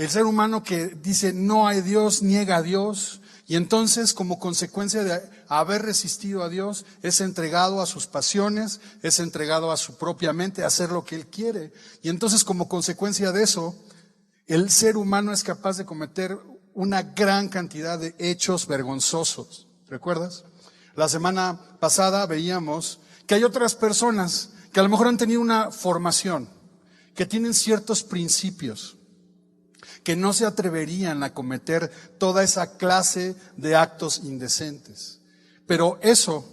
El ser humano que dice no hay Dios, niega a Dios, y entonces como consecuencia de haber resistido a Dios, es entregado a sus pasiones, es entregado a su propia mente, a hacer lo que él quiere. Y entonces como consecuencia de eso, el ser humano es capaz de cometer una gran cantidad de hechos vergonzosos. ¿Recuerdas? La semana pasada veíamos que hay otras personas que a lo mejor han tenido una formación, que tienen ciertos principios, que no se atreverían a cometer toda esa clase de actos indecentes. Pero eso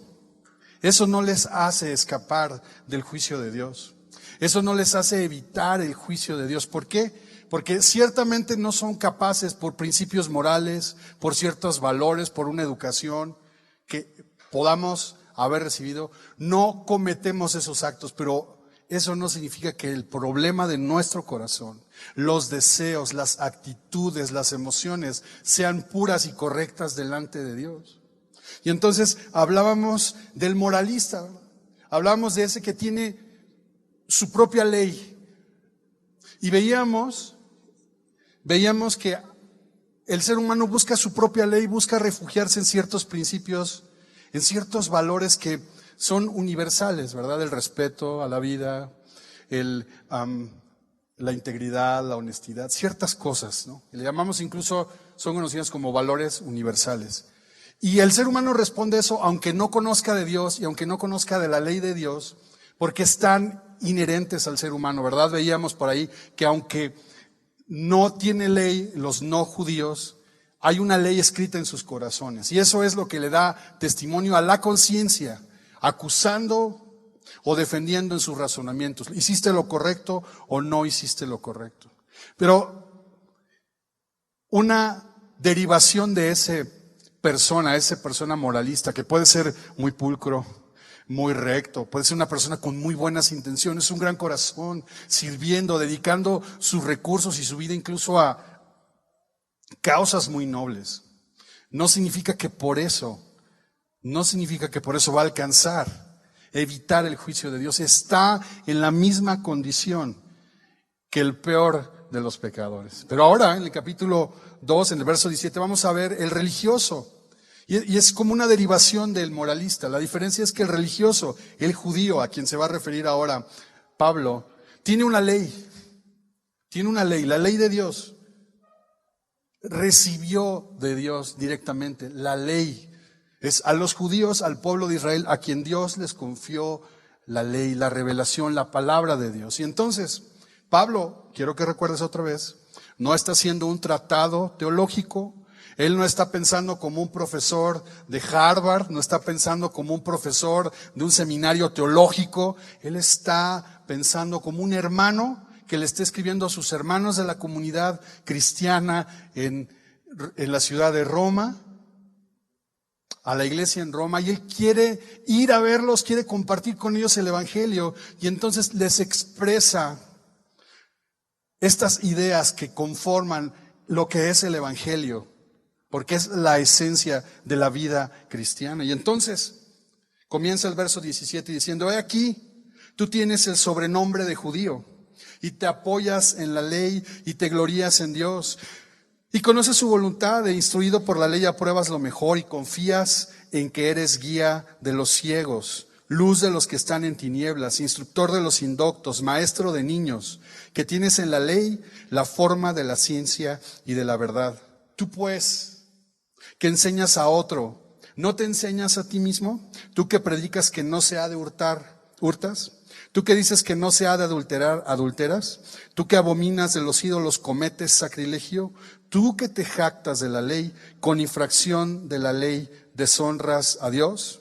no les hace escapar del juicio de Dios. Eso no les hace evitar el juicio de Dios. ¿Por qué? Porque ciertamente no son capaces por principios morales, por ciertos valores, por una educación que podamos haber recibido. No cometemos esos actos, pero eso no significa que el problema de nuestro corazón, los deseos, las actitudes, las emociones sean puras y correctas delante de Dios. Y entonces hablábamos del moralista, ¿verdad? Hablábamos de ese que tiene su propia ley. Y veíamos que el ser humano busca su propia ley, busca refugiarse en ciertos principios, en ciertos valores que son universales, ¿verdad? El respeto a la vida, la integridad, la honestidad, ciertas cosas, ¿no? Le llamamos incluso, son conocidas como valores universales. Y el ser humano responde a eso aunque no conozca de Dios y aunque no conozca de la ley de Dios, porque están inherentes al ser humano, ¿verdad? Veíamos por ahí que aunque no tiene ley los no judíos, hay una ley escrita en sus corazones. Y eso es lo que le da testimonio a la conciencia, acusando o defendiendo en sus razonamientos. ¿Hiciste lo correcto o no hiciste lo correcto? Pero una derivación de esa persona moralista, que puede ser muy pulcro, muy recto, puede ser una persona con muy buenas intenciones, un gran corazón, sirviendo, dedicando sus recursos y su vida incluso a causas muy nobles. No significa que por eso va a alcanzar, evitar el juicio de Dios. Está en la misma condición que el peor de los pecadores. Pero ahora, en el capítulo 2, en el verso 17, vamos a ver el religioso. Y es como una derivación del moralista. La diferencia es que el religioso, el judío, a quien se va a referir ahora Pablo, tiene una ley, la ley de Dios. Recibió de Dios directamente la ley. Es a los judíos, al pueblo de Israel, a quien Dios les confió la ley, la revelación, la palabra de Dios. Y entonces, Pablo, quiero que recuerdes otra vez, no está haciendo un tratado teológico. Él no está pensando como un profesor de Harvard, no está pensando como un profesor de un seminario teológico. Él está pensando como un hermano que le está escribiendo a sus hermanos de la comunidad cristiana en la ciudad de Roma, a la iglesia en Roma, y él quiere ir a verlos, quiere compartir con ellos el evangelio, y entonces les expresa estas ideas que conforman lo que es el evangelio, porque es la esencia de la vida cristiana. Y entonces comienza el verso 17 diciendo: he aquí, tú tienes el sobrenombre de judío, y te apoyas en la ley y te glorías en Dios, y conoces su voluntad, e instruido por la ley apruebas lo mejor, y confías en que eres guía de los ciegos, luz de los que están en tinieblas, instructor de los indoctos, maestro de niños, que tienes en la ley la forma de la ciencia y de la verdad. Tú pues, que enseñas a otro, ¿no te enseñas a ti mismo? Tú que predicas que no se ha de hurtar, ¿hurtas? Tú que dices que no se ha de adulterar, ¿adulteras? Tú que abominas de los ídolos, ¿cometes sacrilegio? Tú que te jactas de la ley, con infracción de la ley deshonras a Dios.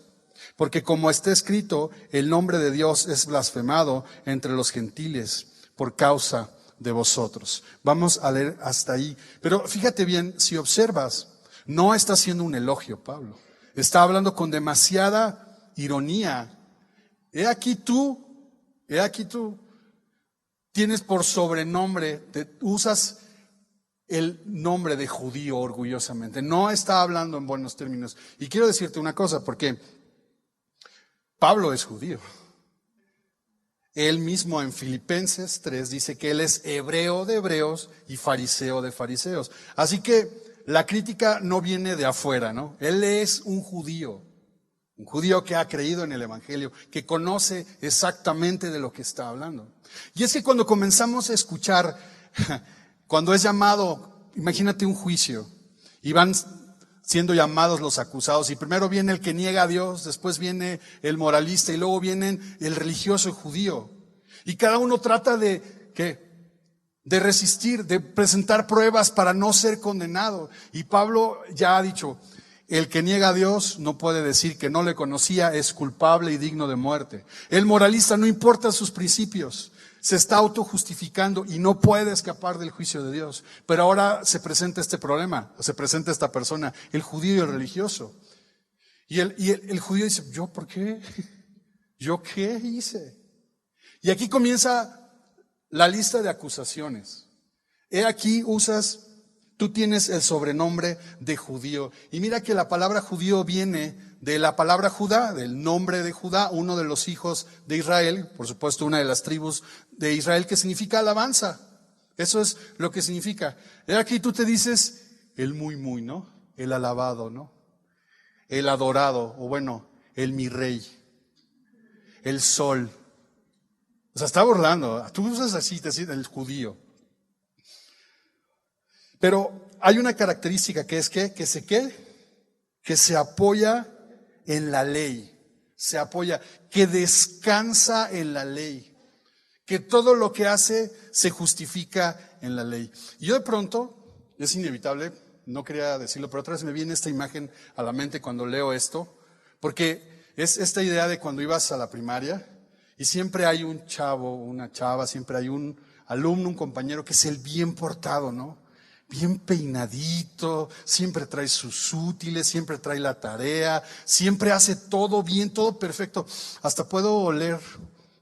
Porque como está escrito, el nombre de Dios es blasfemado entre los gentiles por causa de vosotros. Vamos a leer hasta ahí. Pero fíjate bien, si observas, no está haciendo un elogio Pablo. Está hablando con demasiada ironía. He aquí tú tienes por sobrenombre, usas el nombre de judío orgullosamente. No está hablando en buenos términos. Y quiero decirte una cosa, porque Pablo es judío. Él mismo en Filipenses 3 dice que él es hebreo de hebreos y fariseo de fariseos. Así que la crítica no viene de afuera, ¿no? Él es un judío que ha creído en el Evangelio, que conoce exactamente de lo que está hablando. Y es que cuando comenzamos a escuchar, cuando es llamado, imagínate un juicio, y van siendo llamados los acusados, y primero viene el que niega a Dios, después viene el moralista, y luego viene el religioso judío. Y cada uno trata de, ¿qué? De resistir, de presentar pruebas para no ser condenado. Y Pablo ya ha dicho, el que niega a Dios no puede decir que no le conocía, es culpable y digno de muerte. El moralista no importa sus principios, se está autojustificando y no puede escapar del juicio de Dios. Pero ahora se presenta este problema, se presenta esta persona, el judío y el religioso. Y el judío dice, ¿yo por qué? ¿Yo qué hice? Y aquí comienza la lista de acusaciones. He aquí tú tienes el sobrenombre de judío. Y mira que la palabra judío viene de la palabra Judá, del nombre de Judá, uno de los hijos de Israel, por supuesto una de las tribus de Israel, que significa alabanza. Eso es lo que significa. He aquí tú te dices el muy, ¿no? El alabado, ¿no? El adorado, o bueno, el mi rey, el sol. O sea, está burlando. Tú usas así, te dices el judío. Pero hay una característica que es que se apoya en la ley, que descansa en la ley, que todo lo que hace se justifica en la ley. Y yo de pronto, es inevitable, no quería decirlo, pero otra vez me viene esta imagen a la mente cuando leo esto, porque es esta idea de cuando ibas a la primaria y siempre hay un chavo, una chava, siempre hay un alumno, un compañero que es el bien portado, ¿no? Bien peinadito, siempre trae sus útiles, siempre trae la tarea, siempre hace todo bien, todo perfecto. Hasta puedo oler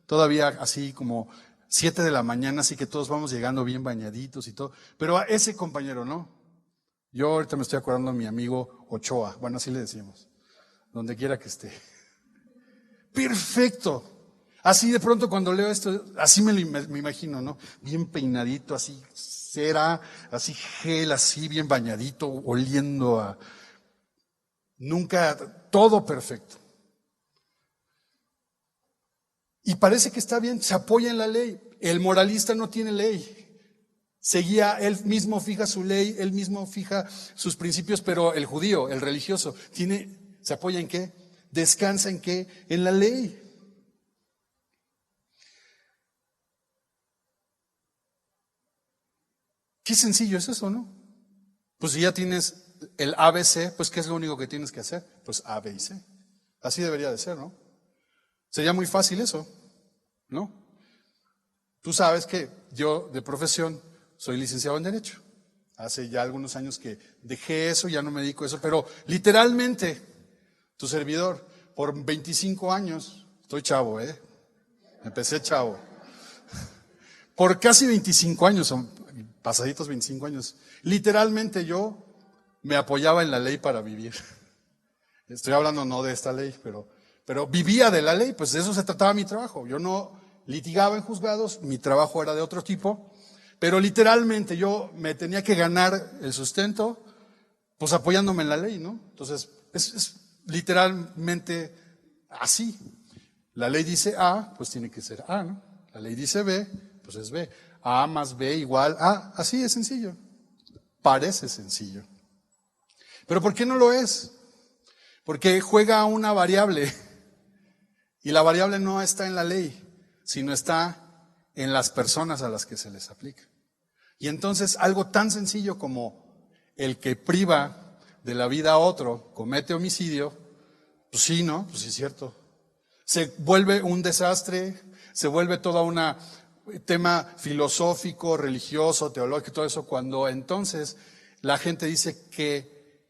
todavía así como 7 de la mañana, así que todos vamos llegando bien bañaditos y todo. Pero a ese compañero, ¿no? Yo ahorita me estoy acordando de mi amigo Ochoa, bueno, así le decimos, donde quiera que esté. Perfecto. Así de pronto cuando leo esto, así me imagino, ¿no? Bien peinadito, así cera, así gel, así bien bañadito, oliendo a... Nunca, todo perfecto. Y parece que está bien, se apoya en la ley. El moralista no tiene ley. Él mismo fija su ley, él mismo fija sus principios, pero el judío, el religioso, ¿se apoya en qué? ¿Descansa en qué? En la ley. Qué sencillo es eso, ¿no? Pues si ya tienes el ABC, pues ¿qué es lo único que tienes que hacer? Pues A, B y C. Así debería de ser, ¿no? Sería muy fácil eso, ¿no? Tú sabes que yo de profesión soy licenciado en Derecho. Hace ya algunos años que dejé eso, ya no me dedico a eso, pero literalmente, tu servidor, por 25 años, estoy chavo, empecé chavo. Por casi 25 años, pasaditos 25 años, literalmente yo me apoyaba en la ley para vivir. Estoy hablando no de esta ley, pero vivía de la ley, pues de eso se trataba mi trabajo. Yo no litigaba en juzgados, mi trabajo era de otro tipo, pero literalmente yo me tenía que ganar el sustento, pues apoyándome en la ley, ¿no? Entonces, es literalmente así. La ley dice A, pues tiene que ser A, ¿no? La ley dice B, pues es B. A más B igual A, así es sencillo. Parece sencillo. Pero ¿por qué no lo es? Porque juega una variable. Y la variable no está en la ley, sino está en las personas a las que se les aplica. Y entonces algo tan sencillo como el que priva de la vida a otro comete homicidio, pues sí, ¿no? Pues sí es cierto. Se vuelve un desastre, se vuelve toda una tema filosófico, religioso, teológico, todo eso, cuando entonces la gente dice que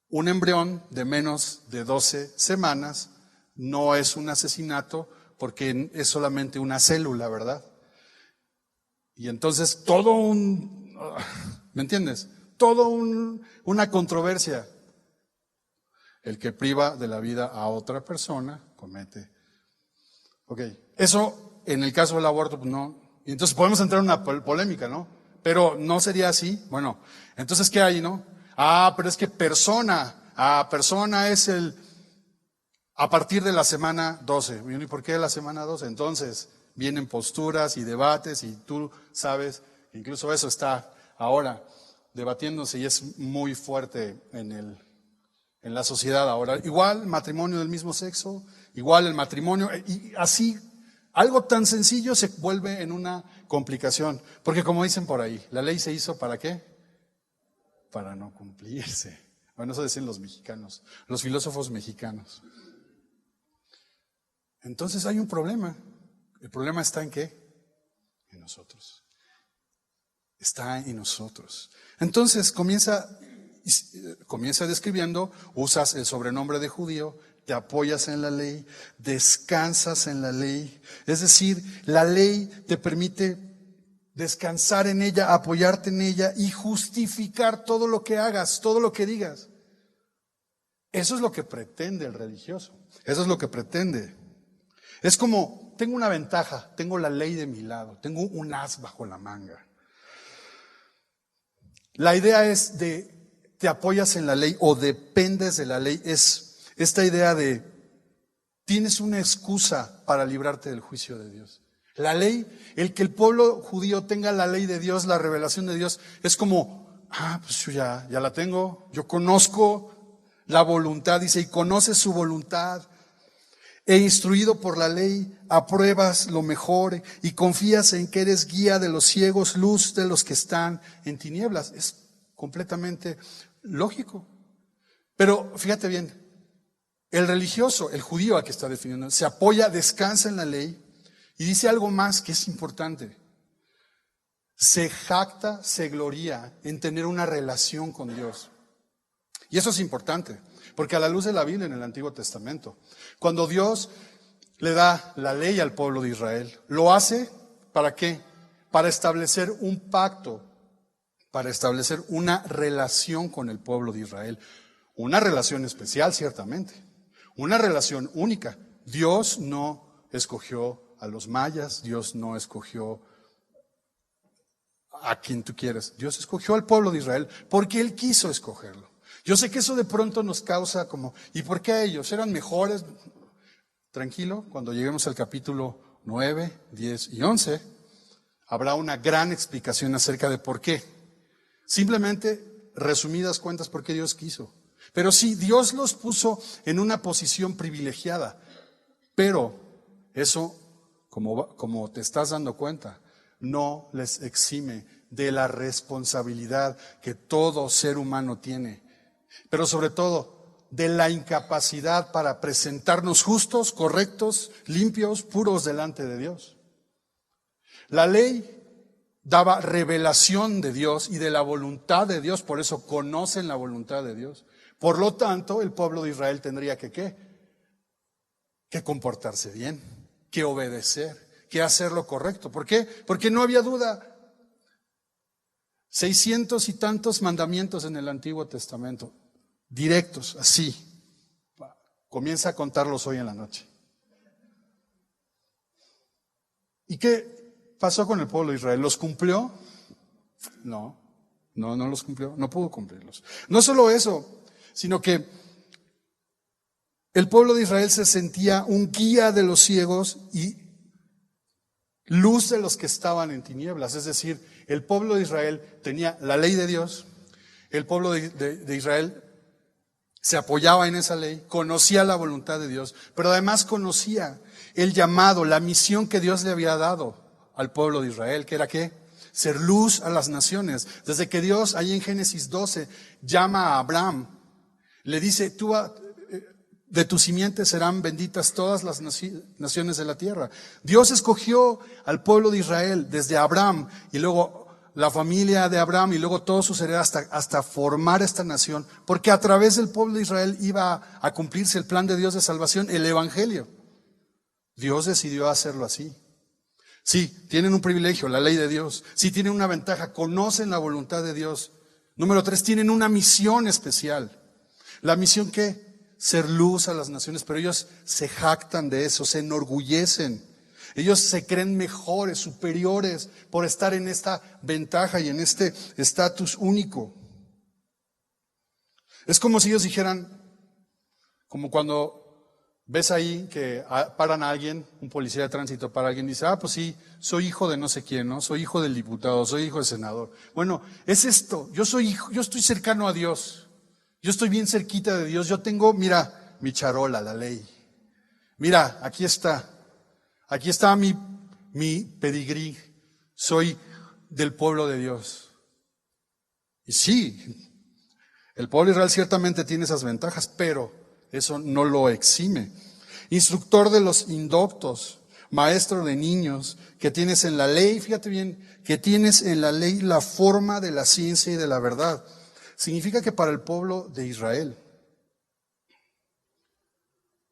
un embrión de menos de 12 semanas no es un asesinato porque es solamente una célula, ¿verdad? Y entonces ¿me entiendes? Una controversia. El que priva de la vida a otra persona comete. Ok, eso en el caso del aborto, pues no. Y entonces podemos entrar en una polémica, ¿no? Pero ¿no sería así? Bueno, entonces ¿qué hay, no? Pero es que persona es a partir de la semana 12. ¿Y por qué la semana 12? Entonces vienen posturas y debates y tú sabes, incluso eso está ahora debatiéndose y es muy fuerte en la sociedad ahora. Igual matrimonio del mismo sexo, igual el matrimonio, y así, algo tan sencillo se vuelve en una complicación. Porque como dicen por ahí, la ley se hizo ¿para qué? Para no cumplirse. Bueno, eso dicen los mexicanos, los filósofos mexicanos. Entonces hay un problema. ¿El problema está en qué? En nosotros. Está en nosotros. Entonces comienza describiendo, usas el sobrenombre de judío, te apoyas en la ley, descansas en la ley. Es decir, la ley te permite descansar en ella, apoyarte en ella y justificar todo lo que hagas, todo lo que digas. Eso es lo que pretende el religioso. Eso es lo que pretende. Es como, tengo una ventaja, tengo la ley de mi lado, tengo un as bajo la manga. La idea es te apoyas en la ley o dependes de la ley. Es esta idea de tienes una excusa para librarte del juicio de Dios. La ley, el que el pueblo judío tenga la ley de Dios, la revelación de Dios, es como, pues yo ya la tengo, yo conozco la voluntad, dice, y conoces su voluntad. E instruido por la ley, apruebas lo mejor y confías en que eres guía de los ciegos, luz de los que están en tinieblas. Es completamente lógico. Pero fíjate bien, el religioso, el judío al que está definiendo, se apoya, descansa en la ley y dice algo más que es importante. Se jacta, se gloria en tener una relación con Dios. Y eso es importante. Porque a la luz de la Biblia en el Antiguo Testamento, cuando Dios le da la ley al pueblo de Israel, lo hace ¿para qué? Para establecer un pacto, para establecer una relación con el pueblo de Israel. Una relación especial, ciertamente, una relación única. Dios no escogió a los mayas, Dios no escogió a quien tú quieras. Dios escogió al pueblo de Israel porque Él quiso escogerlo. Yo sé que eso de pronto nos causa como, ¿y por qué ellos? ¿Eran mejores? Tranquilo, cuando lleguemos al capítulo 9, 10 y 11, habrá una gran explicación acerca de por qué. Simplemente, resumidas cuentas, por qué Dios quiso. Pero sí, Dios los puso en una posición privilegiada, pero eso, como te estás dando cuenta, no les exime de la responsabilidad que todo ser humano tiene. Pero sobre todo, de la incapacidad para presentarnos justos, correctos, limpios, puros delante de Dios. La ley daba revelación de Dios y de la voluntad de Dios, por eso conocen la voluntad de Dios. Por lo tanto, el pueblo de Israel tendría que comportarse bien, que obedecer, que hacer lo correcto. ¿Por qué? Porque no había duda. 600 y tantos mandamientos en el Antiguo Testamento, directos, así. Comienza a contarlos hoy en la noche. ¿Y qué pasó con el pueblo de Israel? ¿Los cumplió? No los cumplió, no pudo cumplirlos. No solo eso, sino que el pueblo de Israel se sentía un guía de los ciegos y luz de los que estaban en tinieblas. Es decir, el pueblo de Israel tenía la ley de Dios, el pueblo de Israel se apoyaba en esa ley, conocía la voluntad de Dios, pero además conocía el llamado, la misión que Dios le había dado al pueblo de Israel, que era ¿qué? Ser luz a las naciones. Desde que Dios, ahí en Génesis 12, llama a Abraham, le dice, de tu simiente serán benditas todas las naciones de la tierra. Dios escogió al pueblo de Israel desde Abraham y luego la familia de Abraham y luego todos sus herederos hasta formar esta nación, porque a través del pueblo de Israel iba a cumplirse el plan de Dios de salvación, el evangelio. Dios decidió hacerlo así. Sí, tienen un privilegio, la ley de Dios. Sí, tienen una ventaja, conocen la voluntad de Dios. Número 3, tienen una misión especial. ¿La misión qué? Ser luz a las naciones, pero ellos se jactan de eso, se enorgullecen Ellos se creen mejores, superiores, por estar en esta ventaja y en este estatus único. Es como si ellos dijeran, como cuando ves ahí que paran a alguien, un policía de tránsito para alguien, dice, pues sí, soy hijo de no sé quién, ¿no? Soy hijo del diputado, soy hijo del senador. Bueno, es esto, yo soy hijo, yo estoy cercano a Dios, yo estoy bien cerquita de Dios, yo tengo, mira, mi charola, la ley. Mira, aquí está mi pedigrí, soy del pueblo de Dios. Y sí, el pueblo de Israel ciertamente tiene esas ventajas, pero eso no lo exime. Instructor de los indoctos, maestro de niños, que tienes en la ley, fíjate bien, que tienes en la ley la forma de la ciencia y de la verdad. Significa que para el pueblo de Israel,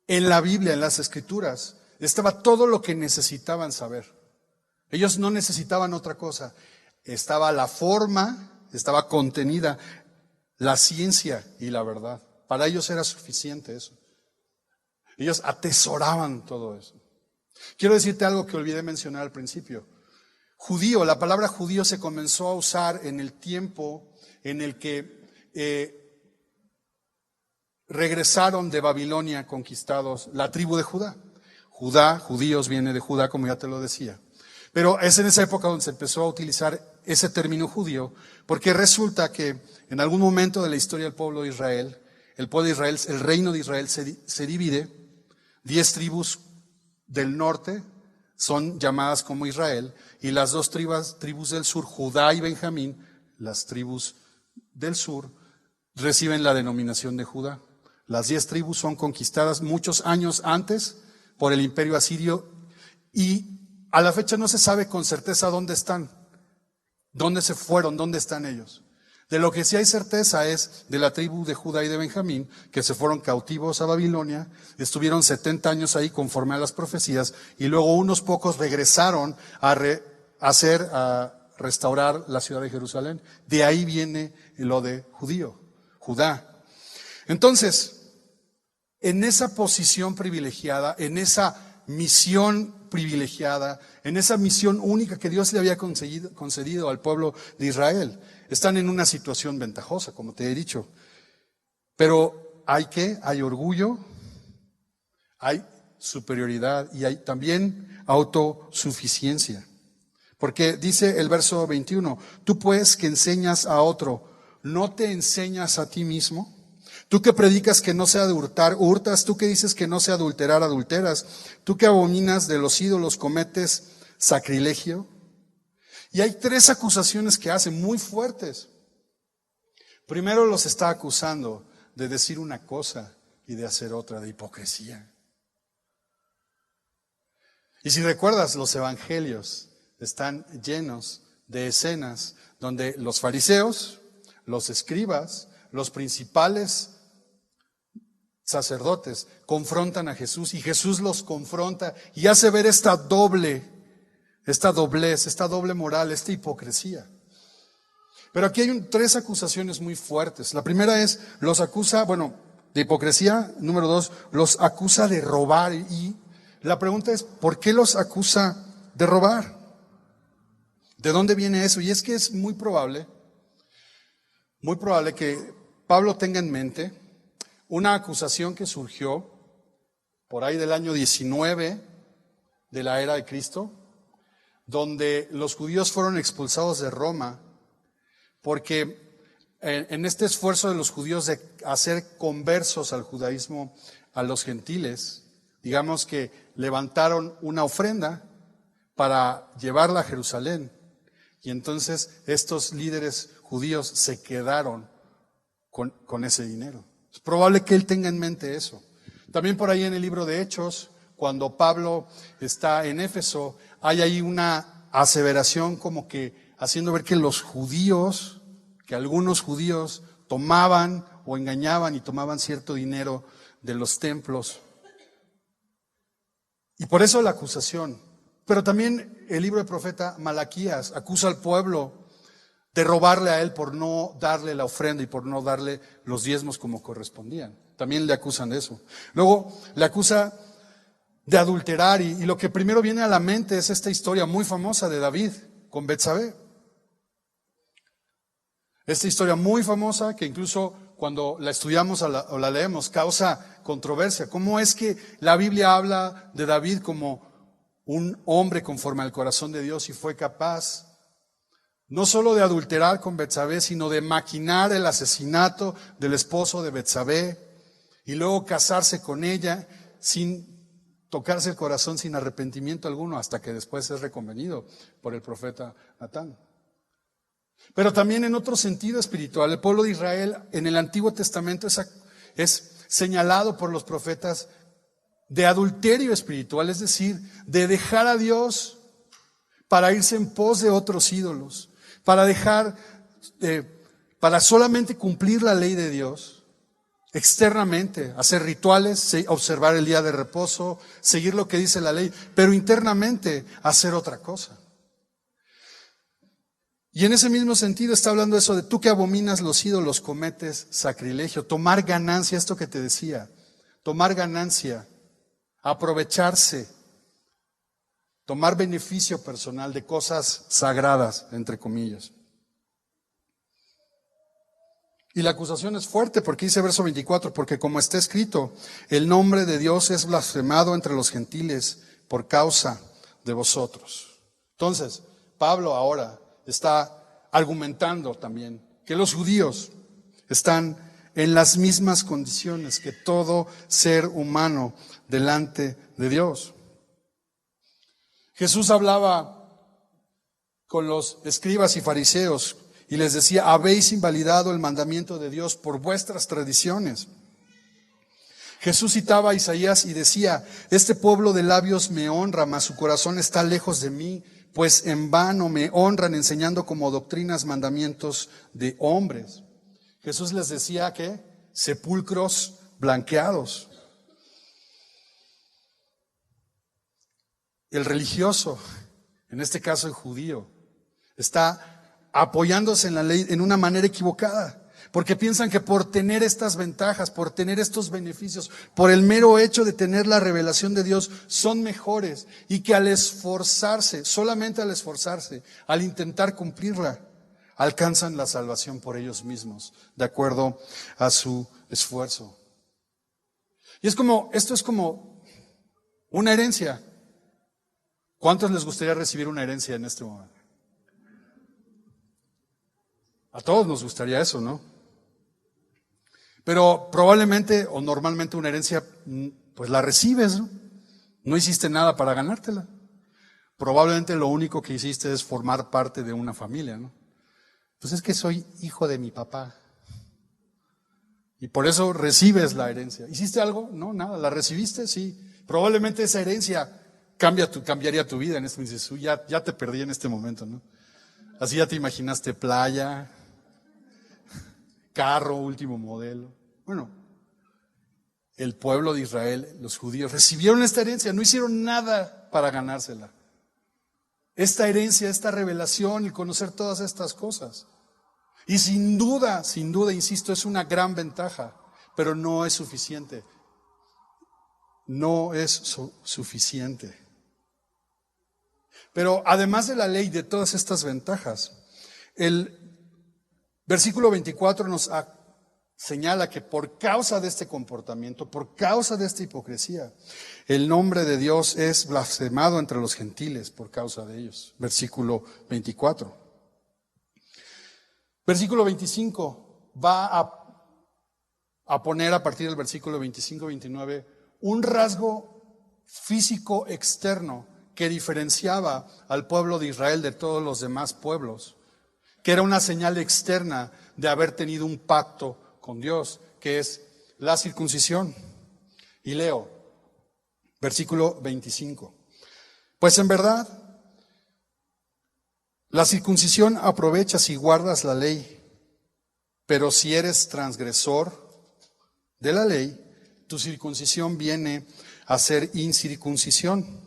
en la Biblia, en las Escrituras, estaba todo lo que necesitaban saber. Ellos no necesitaban otra cosa. Estaba la forma, estaba contenida la ciencia y la verdad. Para ellos era suficiente eso. Ellos atesoraban todo eso. Quiero decirte algo que olvidé mencionar al principio. Judío, la palabra judío se comenzó a usar en el tiempo en el que regresaron de Babilonia conquistados la tribu de Judá. Judá, judíos, viene de Judá, como ya te lo decía. Pero es en esa época donde se empezó a utilizar ese término judío, porque resulta que en algún momento de la historia del pueblo de Israel, el reino de Israel se divide, 10 tribus del norte son llamadas como Israel, y las 2 tribus del sur, Judá y Benjamín, las tribus del sur, reciben la denominación de Judá. Las 10 tribus son conquistadas muchos años antes por el imperio asirio, y a la fecha no se sabe con certeza dónde están, dónde se fueron, dónde están ellos. De lo que sí hay certeza es de la tribu de Judá y de Benjamín, que se fueron cautivos a Babilonia, estuvieron 70 años ahí conforme a las profecías, y luego unos pocos regresaron a restaurar la ciudad de Jerusalén. De ahí viene lo de Judá. Entonces, en esa posición privilegiada, en esa misión privilegiada, en esa misión única que Dios le había concedido al pueblo de Israel, están en una situación ventajosa, como te he dicho. Pero hay orgullo, hay superioridad y hay también autosuficiencia. Porque dice el verso 21, tú pues que enseñas a otro, ¿no te enseñas a ti mismo? Tú que predicas que no sea de hurtar, hurtas. Tú que dices que no sea adulterar, adulteras. Tú que abominas de los ídolos, cometes sacrilegio. Y hay 3 acusaciones que hacen muy fuertes. Primero los está acusando de decir una cosa y de hacer otra, de hipocresía. Y si recuerdas, los evangelios están llenos de escenas donde los fariseos, los escribas, los principales sacerdotes confrontan a Jesús, y Jesús los confronta y hace ver esta doblez, esta doble moral, esta hipocresía. Pero aquí hay 3 acusaciones muy fuertes. La primera es, los acusa, de hipocresía. Número 2, los acusa de robar. Y la pregunta es, ¿por qué los acusa de robar? ¿De dónde viene eso? Y es que es muy probable que Pablo tenga en mente una acusación que surgió por ahí del año 19 de la era de Cristo, donde los judíos fueron expulsados de Roma, porque en este esfuerzo de los judíos de hacer conversos al judaísmo a los gentiles, digamos que levantaron una ofrenda para llevarla a Jerusalén, y entonces estos líderes judíos se quedaron con ese dinero. Es probable que él tenga en mente eso. También por ahí en el libro de Hechos, cuando Pablo está en Éfeso, hay ahí una aseveración como que haciendo ver que algunos judíos tomaban o engañaban y tomaban cierto dinero de los templos. Y por eso la acusación. Pero también el libro del profeta Malaquías acusa al pueblo de robarle a él por no darle la ofrenda y por no darle los diezmos como correspondían. También le acusan de eso. Luego le acusa de adulterar. Y lo que primero viene a la mente es esta historia muy famosa de David con Betsabé. Esta historia muy famosa que incluso cuando la estudiamos o la leemos causa controversia. ¿Cómo es que la Biblia habla de David como un hombre conforme al corazón de Dios y fue capaz no solo de adulterar con Betsabé, sino de maquinar el asesinato del esposo de Betsabé y luego casarse con ella sin tocarse el corazón, sin arrepentimiento alguno, hasta que después es reconvenido por el profeta Natán? Pero también en otro sentido espiritual, el pueblo de Israel en el Antiguo Testamento es señalado por los profetas de adulterio espiritual, es decir, de dejar a Dios para irse en pos de otros ídolos, para solamente cumplir la ley de Dios, externamente, hacer rituales, observar el día de reposo, seguir lo que dice la ley, pero internamente hacer otra cosa. Y en ese mismo sentido está hablando eso de tú que abominas los ídolos cometes sacrilegio, tomar ganancia, esto que te decía, tomar ganancia, aprovecharse, tomar beneficio personal de cosas sagradas, entre comillas. Y la acusación es fuerte porque dice verso 24, porque como está escrito, el nombre de Dios es blasfemado entre los gentiles por causa de vosotros. Entonces, Pablo ahora está argumentando también que los judíos están en las mismas condiciones que todo ser humano delante de Dios. Jesús hablaba con los escribas y fariseos y les decía, habéis invalidado el mandamiento de Dios por vuestras tradiciones. Jesús citaba a Isaías y decía, este pueblo de labios me honra, mas su corazón está lejos de mí, pues en vano me honran enseñando como doctrinas mandamientos de hombres. Jesús les decía que sepulcros blanqueados. El religioso, en este caso el judío, está apoyándose en la ley en una manera equivocada, porque piensan que por tener estas ventajas, por tener estos beneficios, por el mero hecho de tener la revelación de Dios, son mejores y que al esforzarse, solamente al esforzarse, al intentar cumplirla, alcanzan la salvación por ellos mismos, de acuerdo a su esfuerzo. Y esto es como una herencia. ¿Cuántos les gustaría recibir una herencia en este momento? A todos nos gustaría eso, ¿no? Pero probablemente o normalmente una herencia, pues la recibes, ¿no? No hiciste nada para ganártela. Probablemente lo único que hiciste es formar parte de una familia, ¿no? Pues es que soy hijo de mi papá. Y por eso recibes la herencia. ¿Hiciste algo? No, nada. ¿La recibiste? Sí. Probablemente esa herencia cambiaría tu vida en este momento. Dices, ya te perdí en este momento, ¿no? Así ya te imaginaste playa, carro, último modelo. Bueno, el pueblo de Israel, los judíos, recibieron esta herencia, no hicieron nada para ganársela. Esta herencia, esta revelación, el conocer todas estas cosas. Y sin duda, insisto, es una gran ventaja, pero no es suficiente. No es suficiente. Pero además de la ley, de todas estas ventajas, el versículo 24 nos señala que por causa de este comportamiento, por causa de esta hipocresía, el nombre de Dios es blasfemado entre los gentiles por causa de ellos. Versículo 24. Versículo 25 va a poner a partir del versículo 25-29 un rasgo físico externo que diferenciaba al pueblo de Israel de todos los demás pueblos, que era una señal externa de haber tenido un pacto con Dios, que es la circuncisión. Y leo, versículo 25. Pues en verdad, la circuncisión aprovecha si guardas la ley, pero si eres transgresor de la ley, tu circuncisión viene a ser incircuncisión.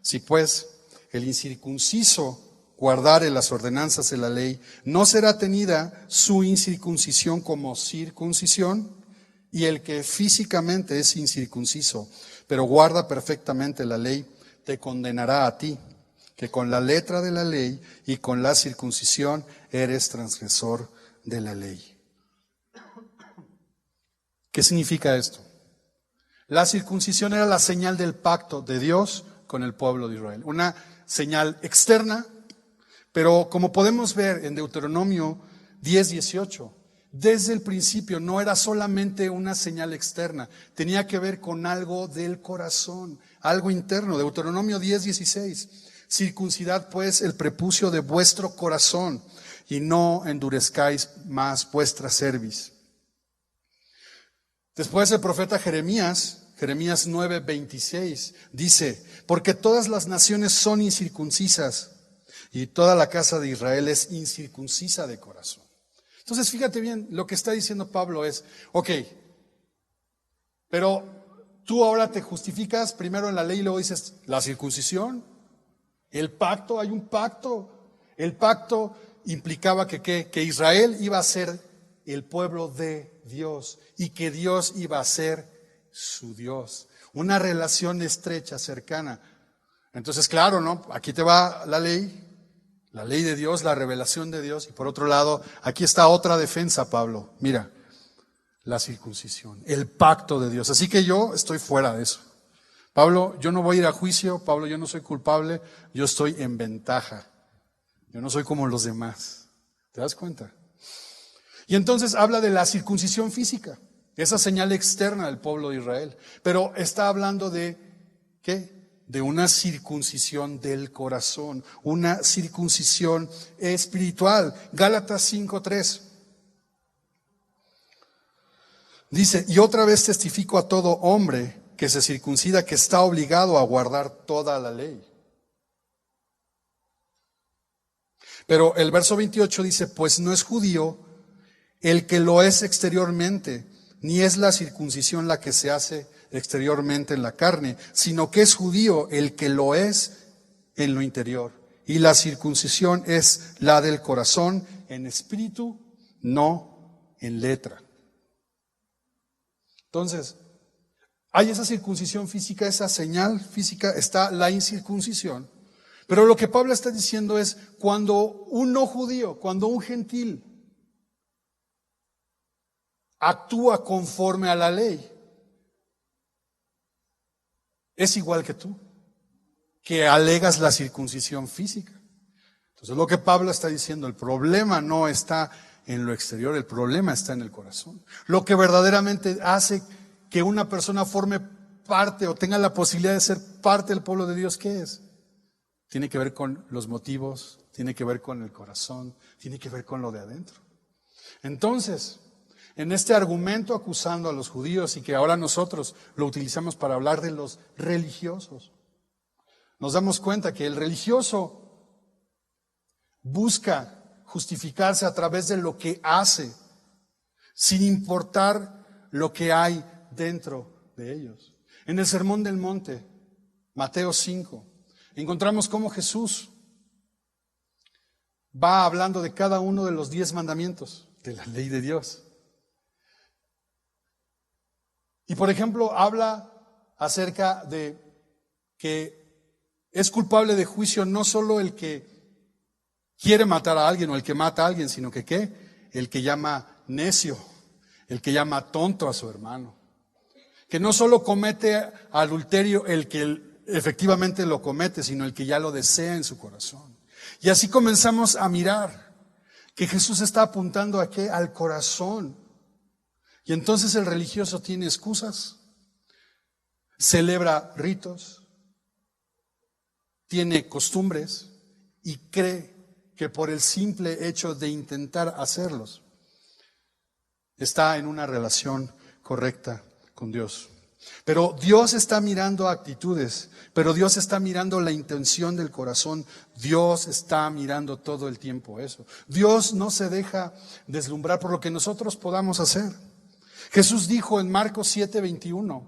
Si pues el incircunciso guardare las ordenanzas de la ley, ¿no será tenida su incircuncisión como circuncisión? Y el que físicamente es incircunciso, pero guarda perfectamente la ley, te condenará a ti, que con la letra de la ley y con la circuncisión eres transgresor de la ley. ¿Qué significa esto? La circuncisión era la señal del pacto de Dios con el pueblo de Israel. Una señal externa, pero como podemos ver en Deuteronomio 10:18, desde el principio no era solamente una señal externa, tenía que ver con algo del corazón, algo interno. Deuteronomio 10:16, circuncidad pues el prepucio de vuestro corazón y no endurezcáis más vuestra cerviz. Después el profeta Jeremías 9:26 dice, porque todas las naciones son incircuncisas y toda la casa de Israel es incircuncisa de corazón. Entonces fíjate bien, lo que está diciendo Pablo es, ok, pero tú ahora te justificas primero en la ley y luego dices, la circuncisión, el pacto, hay un pacto. El pacto implicaba que Israel iba a ser el pueblo de Dios y que Dios iba a ser su Dios. Una relación estrecha, cercana. Entonces, claro, ¿no? Aquí te va la ley de Dios, la revelación de Dios. Y por otro lado, aquí está otra defensa, Pablo. Mira, la circuncisión, el pacto de Dios. Así que yo estoy fuera de eso. Pablo, yo no voy a ir a juicio. Pablo, yo no soy culpable. Yo estoy en ventaja. Yo no soy como los demás. ¿Te das cuenta? Y entonces habla de la circuncisión física, esa señal externa del pueblo de Israel. Pero está hablando de, ¿qué? De una circuncisión del corazón, una circuncisión espiritual. Gálatas 5:3. Dice, y otra vez testifico a todo hombre que se circuncida que está obligado a guardar toda la ley. Pero el verso 28 dice, pues no es judío el que lo es exteriormente, ni es la circuncisión la que se hace exteriormente en la carne, sino que es judío el que lo es en lo interior. Y la circuncisión es la del corazón en espíritu, no en letra. Entonces, hay esa circuncisión física, esa señal física, está la incircuncisión. Pero lo que Pablo está diciendo es, cuando un no judío, cuando un gentil actúa conforme a la ley, es igual que tú, que alegas la circuncisión física. Entonces lo que Pablo está diciendo, el problema no está en lo exterior, el problema está en el corazón. Lo que verdaderamente hace que una persona forme parte o tenga la posibilidad de ser parte del pueblo de Dios, ¿qué es? Tiene que ver con los motivos, tiene que ver con el corazón, tiene que ver con lo de adentro. Entonces, en este argumento acusando a los judíos y que ahora nosotros lo utilizamos para hablar de los religiosos, nos damos cuenta que el religioso busca justificarse a través de lo que hace, sin importar lo que hay dentro de ellos. En el Sermón del Monte, Mateo 5, encontramos cómo Jesús va hablando de cada uno de los 10 mandamientos de la ley de Dios. Y por ejemplo, habla acerca de que es culpable de juicio no solo el que quiere matar a alguien o el que mata a alguien, sino que ¿qué? El que llama necio, el que llama tonto a su hermano. Que no solo comete adulterio el que efectivamente lo comete, sino el que ya lo desea en su corazón. Y así comenzamos a mirar que Jesús está apuntando a ¿qué? Al corazón. Y entonces el religioso tiene excusas, celebra ritos, tiene costumbres y cree que por el simple hecho de intentar hacerlos está en una relación correcta con Dios. Pero Dios está mirando actitudes, pero Dios está mirando la intención del corazón, Dios está mirando todo el tiempo eso. Dios no se deja deslumbrar por lo que nosotros podamos hacer. Jesús dijo en Marcos 7:21,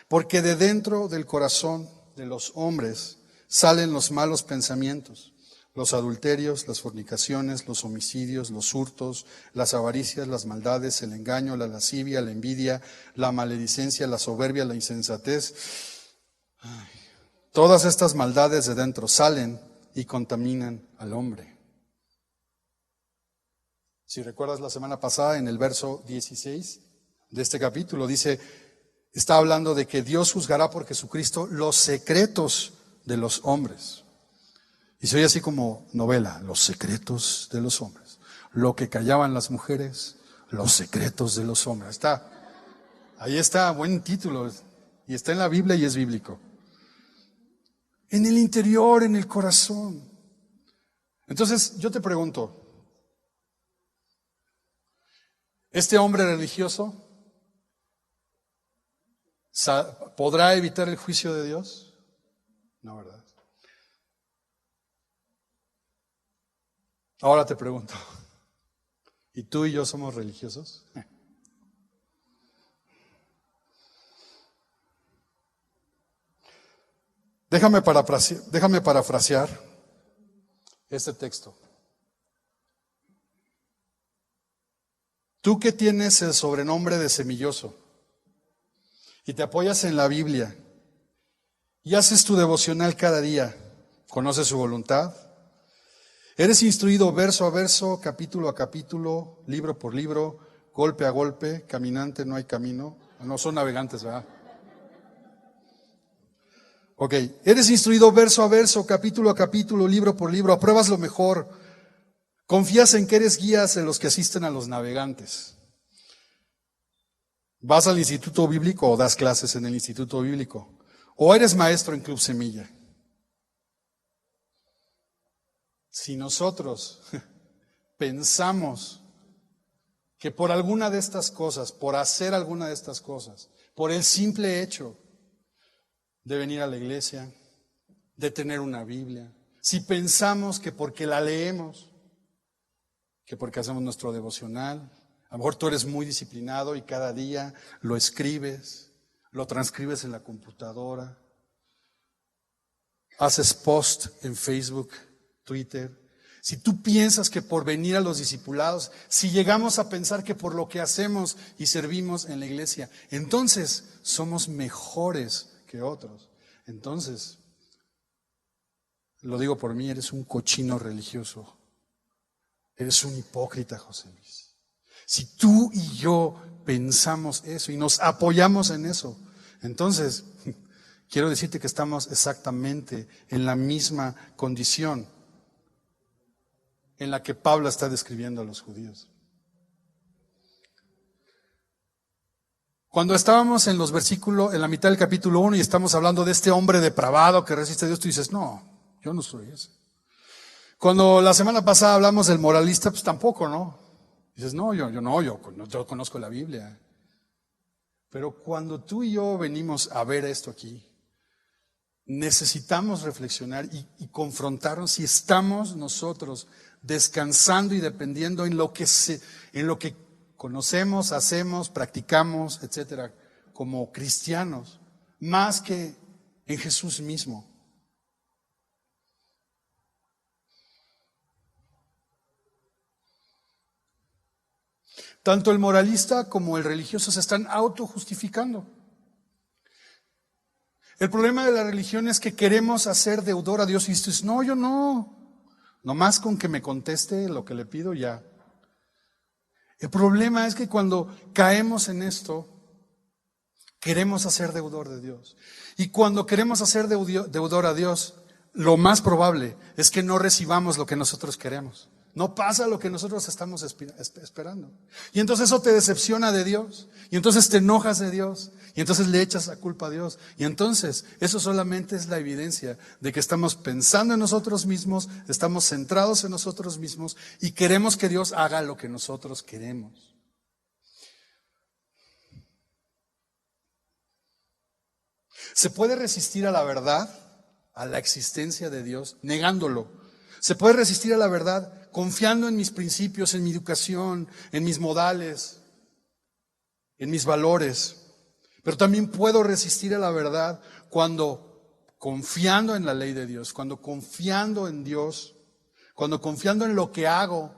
porque de dentro del corazón de los hombres salen los malos pensamientos, los adulterios, las fornicaciones, los homicidios, los hurtos, las avaricias, las maldades, el engaño, la lascivia, la envidia, la maledicencia, la soberbia, la insensatez. Todas estas maldades de dentro salen y contaminan al hombre. Si recuerdas la semana pasada, en el verso 16 de este capítulo, está hablando de que Dios juzgará por Jesucristo los secretos de los hombres. Y se oye así como novela, los secretos de los hombres. Lo que callaban las mujeres, los secretos de los hombres. Ahí está, buen título. Y está en la Biblia y es bíblico. En el interior, en el corazón. Entonces, yo te pregunto, ¿este hombre religioso podrá evitar el juicio de Dios? No, ¿verdad? Ahora te pregunto, ¿y tú y yo somos religiosos? Déjame parafrasear este texto. Tú que tienes el sobrenombre de semilloso y te apoyas en la Biblia y haces tu devocional cada día, conoces su voluntad, eres instruido verso a verso, capítulo a capítulo, libro por libro, golpe a golpe, caminante no hay camino. No son navegantes, ¿verdad? Ok, eres instruido verso a verso, capítulo a capítulo, libro por libro, apruebas lo mejor, confías en que eres guías de los que asisten a los navegantes. Vas al instituto bíblico o das clases en el instituto bíblico, o eres maestro en Club Semilla. Si nosotros pensamos que por alguna de estas cosas, por hacer alguna de estas cosas, por el simple hecho de venir a la iglesia, de tener una Biblia, si pensamos que porque la leemos, que porque hacemos nuestro devocional, a lo mejor tú eres muy disciplinado y cada día lo escribes, lo transcribes en la computadora, haces post en Facebook, Twitter. Si tú piensas que por venir a los discipulados, si llegamos a pensar que por lo que hacemos y servimos en la iglesia, entonces somos mejores que otros. Entonces, lo digo por mí, eres un cochino religioso. Eres un hipócrita, José Luis. Si tú y yo pensamos eso y nos apoyamos en eso, entonces quiero decirte que estamos exactamente en la misma condición en la que Pablo está describiendo a los judíos. Cuando estábamos en los versículos, en la mitad del capítulo 1 y estamos hablando de este hombre depravado que resiste a Dios, tú dices, no, yo no soy ese. Cuando la semana pasada hablamos del moralista, pues tampoco, ¿no? Dices, no, yo conozco la Biblia. Pero cuando tú y yo venimos a ver esto aquí, necesitamos reflexionar y confrontarnos si estamos nosotros descansando y dependiendo en lo que conocemos, hacemos, practicamos, etcétera, como cristianos, más que en Jesús mismo. Tanto el moralista como el religioso se están autojustificando. El problema de la religión es que queremos hacer deudor a Dios y dices, no, yo no. Nomás con que me conteste lo que le pido ya. El problema es que cuando caemos en esto, queremos hacer deudor de Dios. Y cuando queremos hacer deudor a Dios, lo más probable es que no recibamos lo que nosotros queremos. No pasa lo que nosotros estamos esperando. Y entonces eso te decepciona de Dios. Y entonces te enojas de Dios. Y entonces le echas la culpa a Dios. Y entonces eso solamente es la evidencia de que estamos pensando en nosotros mismos, estamos centrados en nosotros mismos y queremos que Dios haga lo que nosotros queremos. ¿Se puede resistir a la verdad, a la existencia de Dios, negándolo? ¿Se puede resistir a la verdad confiando en mis principios, en mi educación, en mis modales, en mis valores? Pero también puedo resistir a la verdad cuando confiando en la ley de Dios, cuando confiando en Dios, cuando confiando en lo que hago,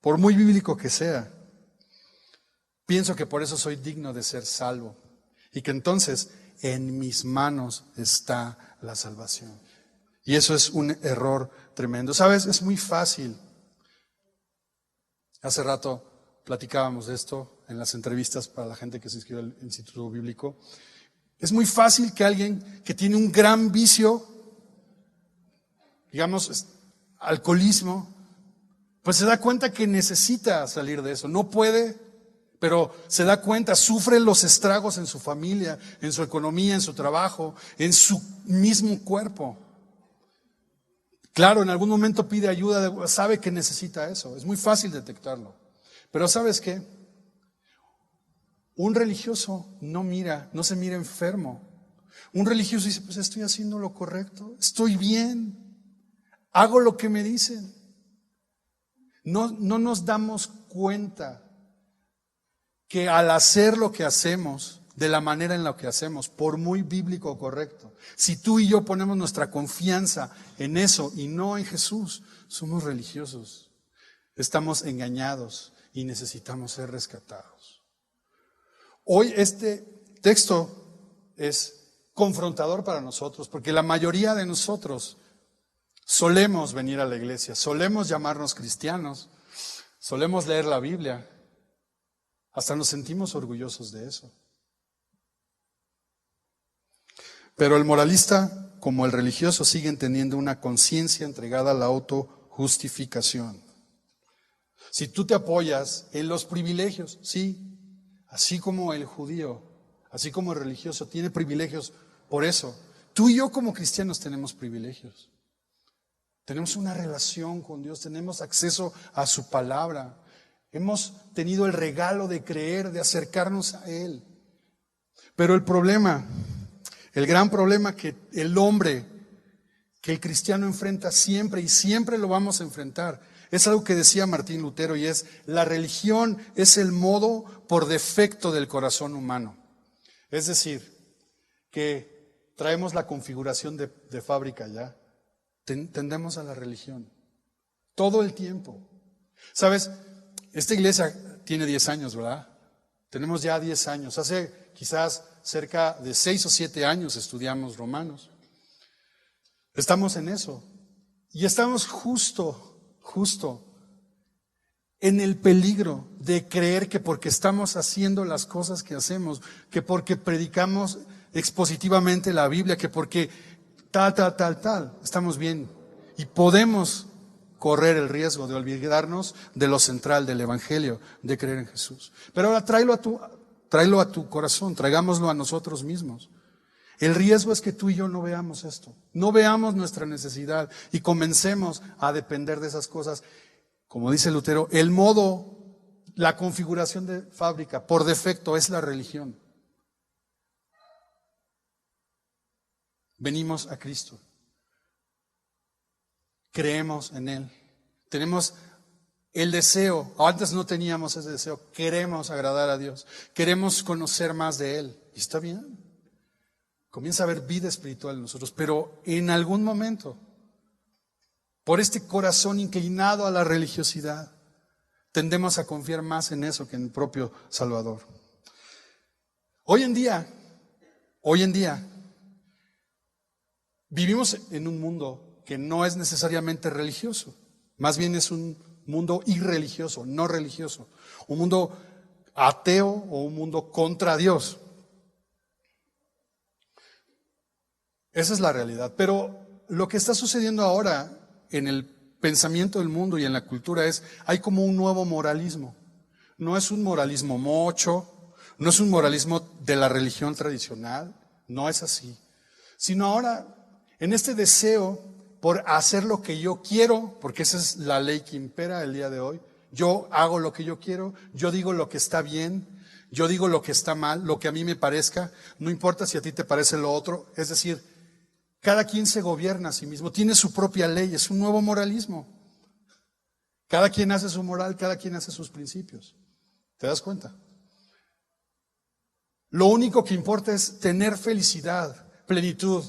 por muy bíblico que sea, pienso que por eso soy digno de ser salvo y que entonces en mis manos está la salvación. Y eso es un error tremendo. ¿Sabes? Es muy fácil. Hace rato platicábamos de esto en las entrevistas para la gente que se inscribe al Instituto Bíblico. Es muy fácil que alguien que tiene un gran vicio, digamos, alcoholismo, pues se da cuenta que necesita salir de eso. No puede, pero se da cuenta, sufre los estragos en su familia, en su economía, en su trabajo, en su mismo cuerpo. Claro, en algún momento pide ayuda, sabe que necesita eso. Es muy fácil detectarlo. Pero ¿sabes qué? Un religioso no se mira enfermo. Un religioso dice, pues estoy haciendo lo correcto, estoy bien, hago lo que me dicen. No nos damos cuenta que al hacer lo que hacemos, de la manera en la que hacemos, por muy bíblico o correcto, si tú y yo ponemos nuestra confianza en eso y no en Jesús, somos religiosos, estamos engañados y necesitamos ser rescatados. Hoy este texto es confrontador para nosotros, porque la mayoría de nosotros solemos venir a la iglesia, solemos llamarnos cristianos, solemos leer la Biblia, hasta nos sentimos orgullosos de eso. Pero el moralista, como el religioso, siguen teniendo una conciencia entregada a la autojustificación. Si tú te apoyas en los privilegios, sí, así como el judío, así como el religioso tiene privilegios, por eso, tú y yo como cristianos tenemos privilegios. Tenemos una relación con Dios, tenemos acceso a su palabra. Hemos tenido el regalo de creer, de acercarnos a Él. Pero el gran problema que el hombre, que el cristiano enfrenta siempre y siempre lo vamos a enfrentar, es algo que decía Martín Lutero y es: la religión es el modo por defecto del corazón humano. Es decir, que traemos la configuración de fábrica ya. Tendemos a la religión todo el tiempo. ¿Sabes? Esta iglesia tiene 10 años, ¿verdad? Tenemos ya 10 años. Hace quizás cerca de 6 o 7 años estudiamos Romanos. Estamos en eso. Y estamos justo en el peligro de creer que porque estamos haciendo las cosas que hacemos, que porque predicamos expositivamente la Biblia, que porque tal, estamos bien. Y podemos correr el riesgo de olvidarnos de lo central del Evangelio, de creer en Jesús. Pero ahora tráelo a tu corazón, traigámoslo a nosotros mismos. El riesgo es que tú y yo no veamos esto, no veamos nuestra necesidad y comencemos a depender de esas cosas. Como dice Lutero, la configuración de fábrica por defecto es la religión. Venimos a Cristo, creemos en Él, tenemos el deseo, antes no teníamos ese deseo, queremos agradar a Dios, queremos conocer más de Él, y está bien, comienza a haber vida espiritual en nosotros, pero en algún momento, por este corazón inclinado a la religiosidad, tendemos a confiar más en eso que en el propio Salvador. Hoy en día, vivimos en un mundo que no es necesariamente religioso, más bien es un mundo irreligioso, no religioso, un mundo ateo o un mundo contra Dios. Esa es la realidad. Pero lo que está sucediendo ahora en el pensamiento del mundo y en la cultura hay como un nuevo moralismo. No es un moralismo mocho, no es un moralismo de la religión tradicional, no es así, sino ahora en este deseo por hacer lo que yo quiero, porque esa es la ley que impera el día de hoy. Yo hago lo que yo quiero, yo digo lo que está bien, yo digo lo que está mal, lo que a mí me parezca, no importa si a ti te parece lo otro. Es decir, cada quien se gobierna a sí mismo, tiene su propia ley, es un nuevo moralismo. Cada quien hace su moral, cada quien hace sus principios. ¿Te das cuenta? Lo único que importa es tener felicidad, plenitud,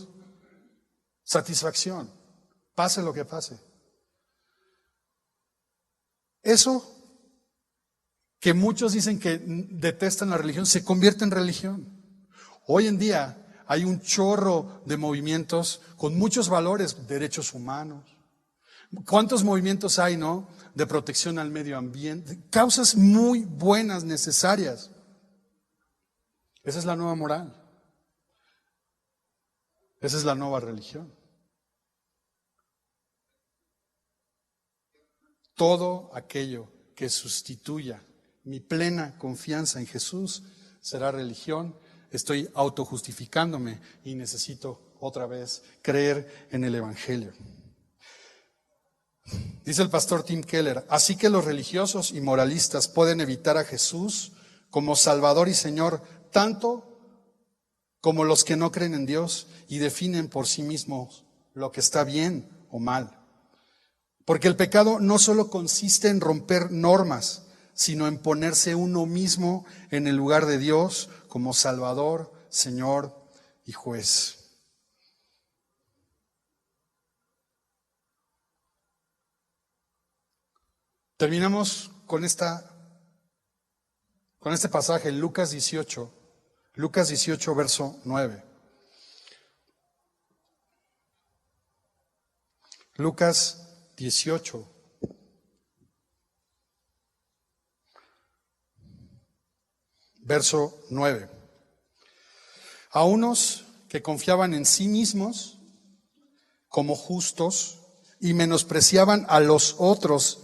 satisfacción. pase lo que pase. Eso que muchos dicen que detestan la religión, se convierte en religión. Hoy en día hay un chorro de movimientos con muchos valores, derechos humanos. ¿Cuántos movimientos hay, no? De protección al medio ambiente, causas muy buenas, necesarias. Esa es la nueva moral. Esa es la nueva religión. Todo aquello que sustituya mi plena confianza en Jesús será religión. Estoy autojustificándome y necesito otra vez creer en el Evangelio. Dice el pastor Tim Keller, así que los religiosos y moralistas pueden evitar a Jesús como Salvador y Señor, tanto como los que no creen en Dios y definen por sí mismos lo que está bien o mal. Porque el pecado no solo consiste en romper normas, sino en ponerse uno mismo en el lugar de Dios como Salvador, Señor y Juez. Terminamos con este pasaje en Lucas 18, verso 9. Lucas 18. Verso 9. A unos que confiaban en sí mismos como justos y menospreciaban a los otros,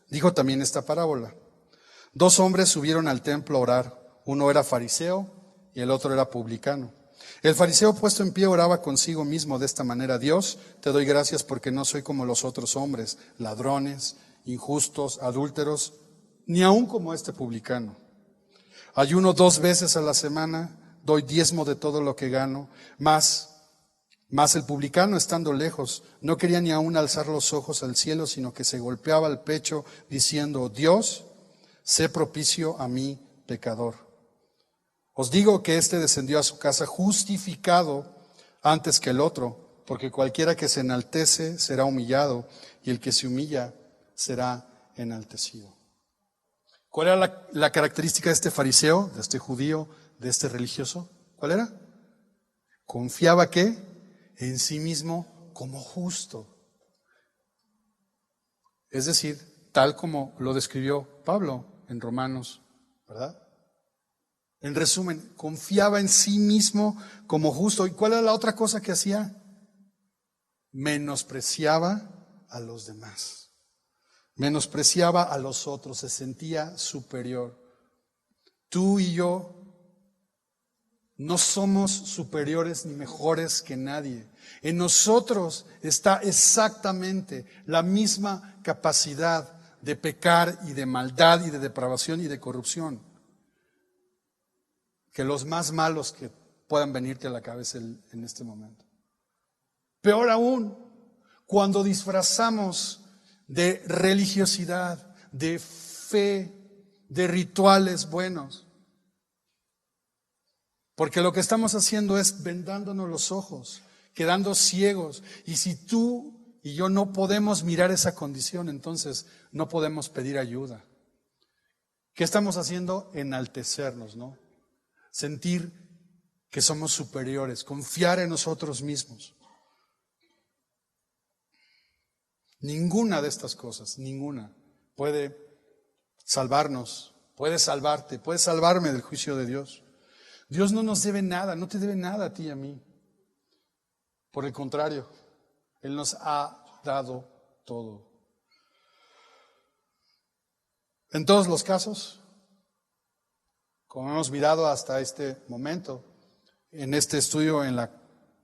dijo también esta parábola. 2 hombres subieron al templo a orar. Uno era fariseo y el otro era publicano. El fariseo, puesto en pie, oraba consigo mismo de esta manera: Dios, te doy gracias porque no soy como los otros hombres, ladrones, injustos, adúlteros, ni aun como este publicano. Ayuno 2 veces a la semana, doy diezmo de todo lo que gano, mas el publicano, estando lejos, no quería ni aun alzar los ojos al cielo, sino que se golpeaba el pecho diciendo: Dios, sé propicio a mí, pecador. Os digo que éste descendió a su casa justificado antes que el otro, porque cualquiera que se enaltece será humillado, y el que se humilla será enaltecido. ¿Cuál era la característica de este fariseo, de este judío, de este religioso? ¿Cuál era? Confiaba ¿qué? En sí mismo como justo. Es decir, tal como lo describió Pablo en Romanos, ¿verdad? En resumen, confiaba en sí mismo como justo. ¿Y cuál era la otra cosa que hacía? Menospreciaba a los demás. Menospreciaba a los otros, se sentía superior. Tú y yo no somos superiores ni mejores que nadie. En nosotros está exactamente la misma capacidad de pecar y de maldad y de depravación y de corrupción que los más malos que puedan venirte a la cabeza en este momento. Peor aún, cuando disfrazamos de religiosidad, de fe, de rituales buenos. Porque lo que estamos haciendo es vendándonos los ojos, quedando ciegos. Y si tú y yo no podemos mirar esa condición, entonces no podemos pedir ayuda. ¿Qué estamos haciendo? Enaltecernos, ¿no? Sentir que somos superiores, confiar en nosotros mismos. Ninguna de estas cosas, ninguna, puede salvarnos, puede salvarte, puede salvarme del juicio de Dios. Dios no nos debe nada, no te debe nada a ti y a mí. Por el contrario, Él nos ha dado todo. En todos los casos, como hemos mirado hasta este momento, en este estudio en la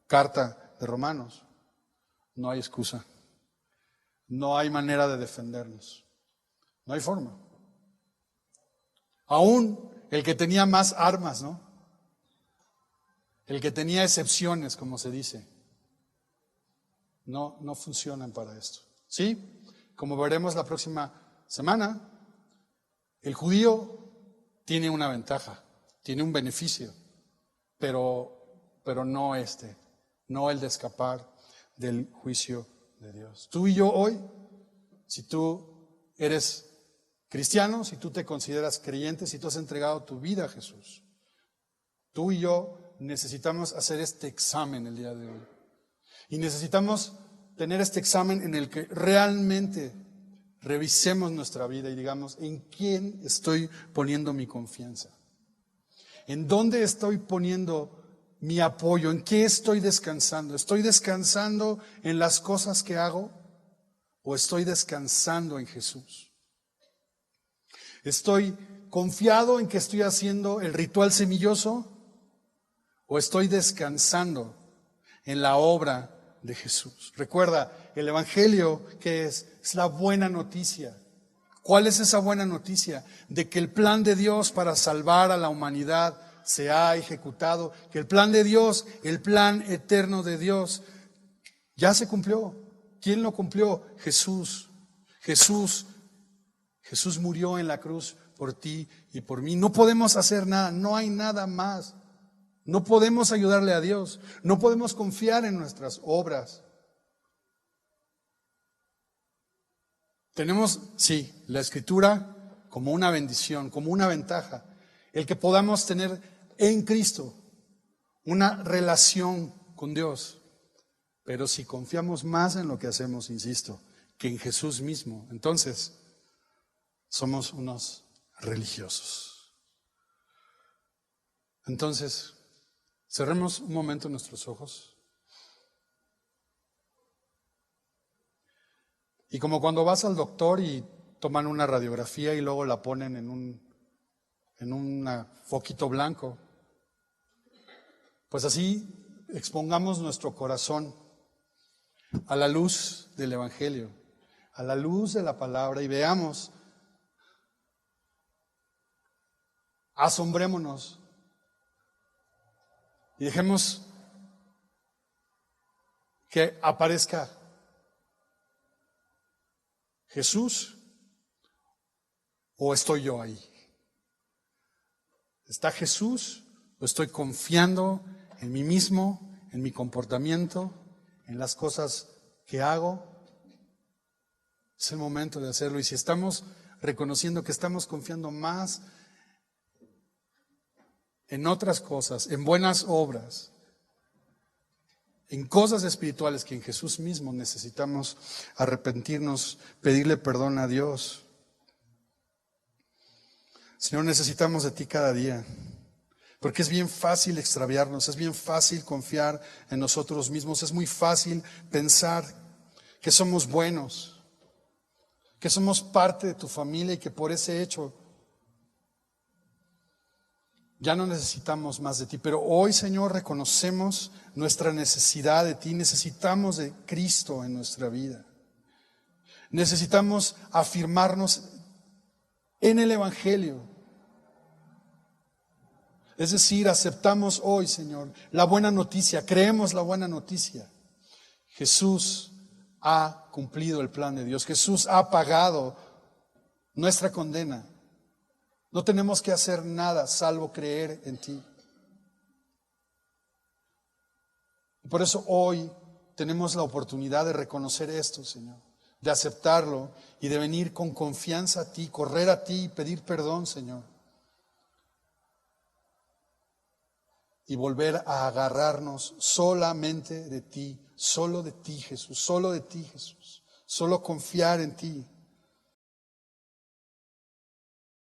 carta de Romanos, no hay excusa. No hay manera de defendernos. No hay forma. Aún el que tenía más armas, ¿no? El que tenía excepciones, como se dice, no funcionan para esto. ¿Sí? Como veremos la próxima semana, el judío tiene una ventaja, tiene un beneficio, pero no no el de escapar del juicio de Dios. Tú y yo hoy, si tú eres cristiano, si tú te consideras creyente, si tú has entregado tu vida a Jesús, tú y yo necesitamos hacer este examen el día de hoy. Y necesitamos tener este examen en el que realmente revisemos nuestra vida y digamos, ¿en quién estoy poniendo mi confianza? ¿En dónde estoy poniendo mi apoyo? ¿En qué estoy descansando? ¿Estoy descansando en las cosas que hago o estoy descansando en Jesús? ¿Estoy confiado en que estoy haciendo el ritual semilloso o estoy descansando en la obra de Jesús? Recuerda, el Evangelio, ¿qué es? Es la buena noticia. ¿Cuál es esa buena noticia? De que el plan de Dios para salvar a la humanidad se ha ejecutado, que el plan de Dios, el plan eterno de Dios, ya se cumplió. ¿Quién lo cumplió? Jesús. Jesús murió en la cruz por ti y por mí. No podemos hacer nada, no hay nada más. No podemos ayudarle a Dios, no podemos confiar en nuestras obras. Tenemos, sí, la Escritura como una bendición, como una ventaja, el que podamos tener en Cristo una relación con Dios. Pero si confiamos más en lo que hacemos, insisto, que en Jesús mismo, entonces somos unos religiosos. Entonces, cerremos un momento nuestros ojos. Y como cuando vas al doctor y toman una radiografía y luego la ponen en un foquito blanco, pues así expongamos nuestro corazón a la luz del Evangelio, a la luz de la palabra y veamos, asombrémonos y dejemos que aparezca Jesús o estoy yo ahí. ¿Está Jesús o estoy confiando en mí mismo, en mi comportamiento, en las cosas que hago? Es el momento de hacerlo. Y si estamos reconociendo que estamos confiando más en otras cosas, en buenas obras, en cosas espirituales que en Jesús mismo, necesitamos arrepentirnos, pedirle perdón a Dios. Señor, necesitamos de ti cada día, porque es bien fácil extraviarnos, es bien fácil confiar en nosotros mismos, es muy fácil pensar que somos buenos, que somos parte de tu familia y que por ese hecho ya no necesitamos más de ti. Pero hoy, Señor, reconocemos nuestra necesidad de ti, necesitamos de Cristo en nuestra vida. Necesitamos afirmarnos en el Evangelio. Es decir, aceptamos hoy, Señor, la buena noticia, creemos la buena noticia. Jesús ha cumplido el plan de Dios, Jesús ha pagado nuestra condena. No tenemos que hacer nada salvo creer en ti. Y por eso hoy tenemos la oportunidad de reconocer esto, Señor, de aceptarlo y de venir con confianza a ti, correr a ti y pedir perdón, Señor. Y volver a agarrarnos solamente de ti, solo de ti, Jesús, solo de ti, Jesús, solo confiar en ti.